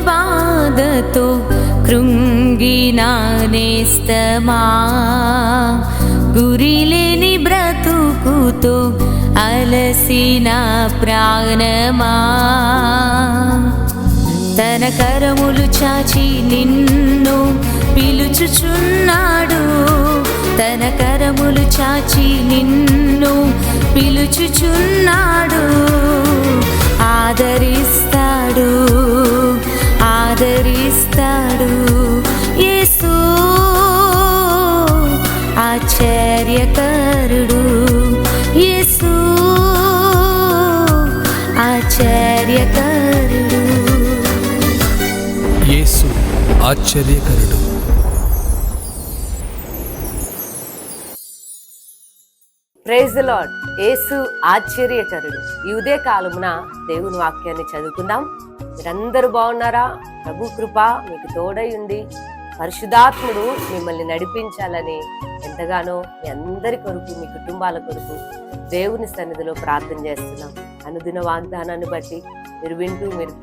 బాధతో కృంగిన నేస్తమా, గురిలేని బ్రతుకుతో అలసిన ప్రాణమా, తన కరములు చాచి నిన్ను పిలుచుచున్నాడు, తన కరములు చాచి నిన్ను పిలుచుచున్నాడు. ఆదరిస్తాడు, ఆదరిస్తాడు యేసు ఆశ్చర్యకరుడు, యేసు ఆశ్చర్యకరుడు, యేసు ఆశ్చర్యకరుడు. Praise the lord. యేసు ఆశ్చర్యకరుడు. ఈ ఉదయ కాలమున దేవుని వాక్యాన్ని చదువుకుందాం. మీరందరూ బాగున్నారా? ప్రభు కృప మీకు తోడై ఉండి పరిశుద్ధాత్ముడు మిమ్మల్ని నడిపించాలని ఎంతగానో మీ అందరి కొరకు, మీ కుటుంబాల కొరకు దేవుని సన్నిధిలో ప్రార్థన చేస్తున్నాం. అనుదిన వాగ్దానాన్ని బట్టి మీరు వింటూ, మీరు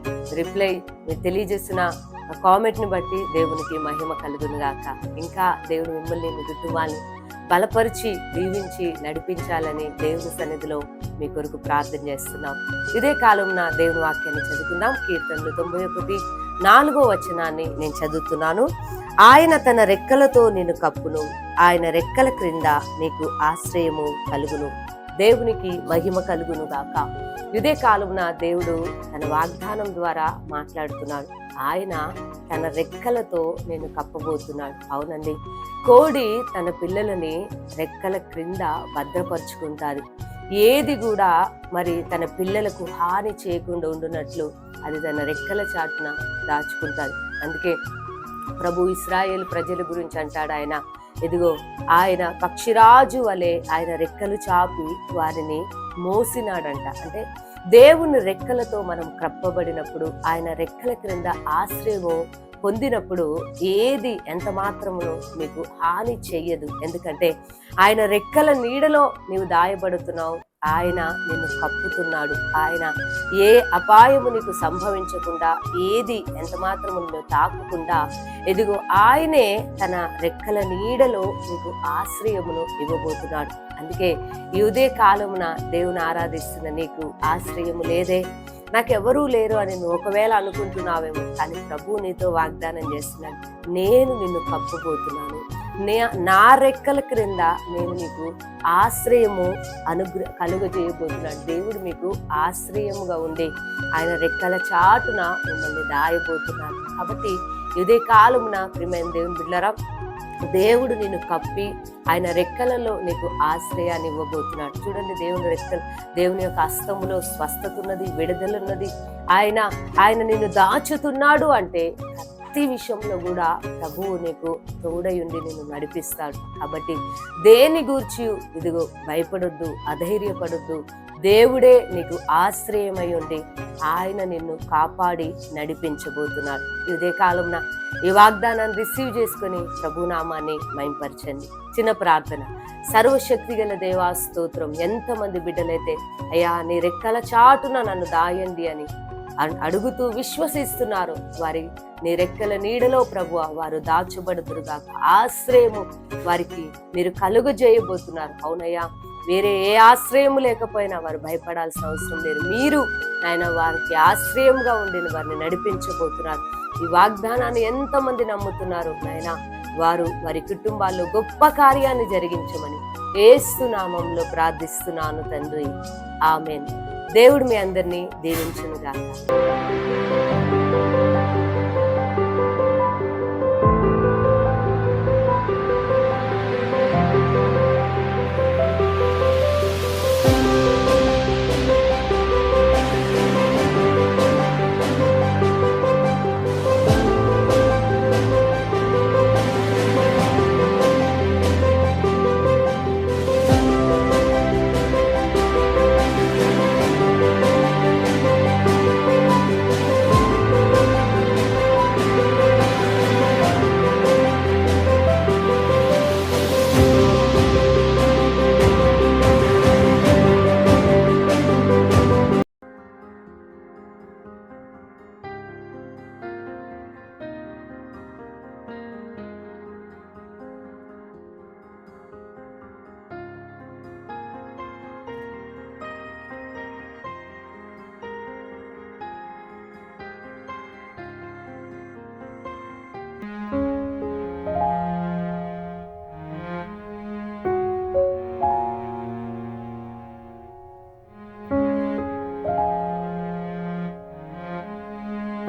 రిప్లై, మీరు తెలియజేసిన కామెంట్ని బట్టి దేవునికి మహిమ కలుగును గాక. ఇంకా దేవుడు మిమ్మల్ని, మీ కుటుంబాన్ని బలపరిచి దీవించి నడిపించాలని దేవుని సన్నిధిలో మీ కొరకు ప్రార్థన చేస్తున్నాం. ఇదే కాలంలో దేవుని వాక్యాన్ని చదువుకుందాం. కీర్తనలు 91:4 నేను చదువుతున్నాను. ఆయన తన రెక్కలతో నిన్ను కప్పును, ఆయన రెక్కల క్రింద నీకు ఆశ్రయము కలుగును. దేవునికి మహిమ కలుగును గాక. ఇదే కాలంలో దేవుడు తన వాగ్దానం ద్వారా మాట్లాడుతున్నాడు. ఆయన తన రెక్కలతో నేను కప్పబోతున్నాడు. అవునండి, కోడి తన పిల్లలని రెక్కల క్రింద భద్రపరుచుకుంటారు. ఏది కూడా మరి తన పిల్లలకు హాని చేయకుండా ఉండునట్లు అది తన రెక్కల చాటున దాచుకుంటారు. అందుకే ప్రభు ఇశ్రాయేలు ప్రజల గురించి అంటాడు, ఆయన ఇదిగో ఆయన పక్షిరాజు వలె ఆయన రెక్కలు చాపి వారిని మోసినాడంట. అంటే దేవుని రెక్కలతో మనం కప్పబడినప్పుడు, ఆయన రెక్కల క్రింద ఆశ్రయము పొందినప్పుడు ఏది ఎంత మాత్రమును మీకు హాని చెయ్యదు. ఎందుకంటే ఆయన రెక్కల నీడలో నీవు దాయబడుతున్నావు. ఆయన నిన్ను కప్పుతున్నాడు. ఆయన ఏ అపాయము నీకు సంభవించకుండా, ఏది ఎంత మాత్రము నిన్ను తాకకుండా, ఎదుగో ఆయనే తన రెక్కల నీడలో నీకు ఆశ్రయమును ఇవ్వబోతున్నాడు. అందుకే ఈ ఉదయ కాలమున దేవుని ఆరాధిస్తున్న నీకు ఆశ్రయము లేదే, నాకెవరూ లేరు అని నువ్వు ఒకవేళ అనుకుంటున్నావేమో, కానీ ప్రభువు నీతో వాగ్దానం చేస్తున్నాడు, నేను నిన్ను కప్పబోతున్నాను, నా రెక్కల క్రింద నేను నీకు ఆశ్రయము కలుగజేయబోతున్నాడు. దేవుడు మీకు ఆశ్రయముగా ఉండి ఆయన రెక్కల చాటున మిమ్మల్ని దాయబోతున్నాడు. కాబట్టి ఇదే కాలమున ప్రియమైన దేవుని బిడ్డలారా, దేవుడు నిన్ను కప్పి ఆయన రెక్కలలో నీకు ఆశ్రయాన్ని ఇవ్వబోతున్నాడు. చూడండి, దేవుని యొక్క హస్తములో స్వస్థత ఉన్నది, విడుదల ఉన్నది. ఆయన నిన్ను దాచుతున్నాడు అంటే ప్రతి విషయంలో కూడా ప్రభువు నీకు తోడై ఉండి నిన్ను నడిపిస్తాడు. కాబట్టి దేని గూర్చి ఇదిగో భయపడొద్దు, అధైర్యపడొద్దు. దేవుడే నీకు ఆశ్రయమై ఉండి ఆయన నిన్ను కాపాడి నడిపించబోతున్నాడు. ఇదే కాలంలో ఈ వాగ్దానాన్ని రిసీవ్ చేసుకుని ప్రభునామాన్ని మహింపరచండి. చిన్న ప్రార్థన. సర్వశక్తి గల దేవా స్తోత్రం. ఎంతమంది బిడ్డలైతే అయ్యా నీ రెక్కల చాటున నన్ను దాయండి అని అడుగుతూ విశ్వసిస్తున్నారు, వారి నీ రెక్కల నీడలో ప్రభువా వారు దాచబడుతురుగాక. ఆశ్రయము వారికి మీరు కలుగజేయబోతున్నారు. అవునయ్యా, వేరే ఏ ఆశ్రయము లేకపోయినా వారు భయపడాల్సిన అవసరం లేదు. మీరు ఆయన వారికి ఆశ్రయంగా ఉండి వారిని నడిపించబోతున్నారు. ఈ వాగ్దానాన్ని ఎంతమంది నమ్ముతున్నారు నాయన, వారి కుటుంబాల్లో గొప్ప కార్యాన్ని జరిగించమని యేసు నామములో ప్రార్థిస్తున్నాను తండ్రి, ఆమేన్. దేవుడు మీ అందరినీ దీవించును గాక.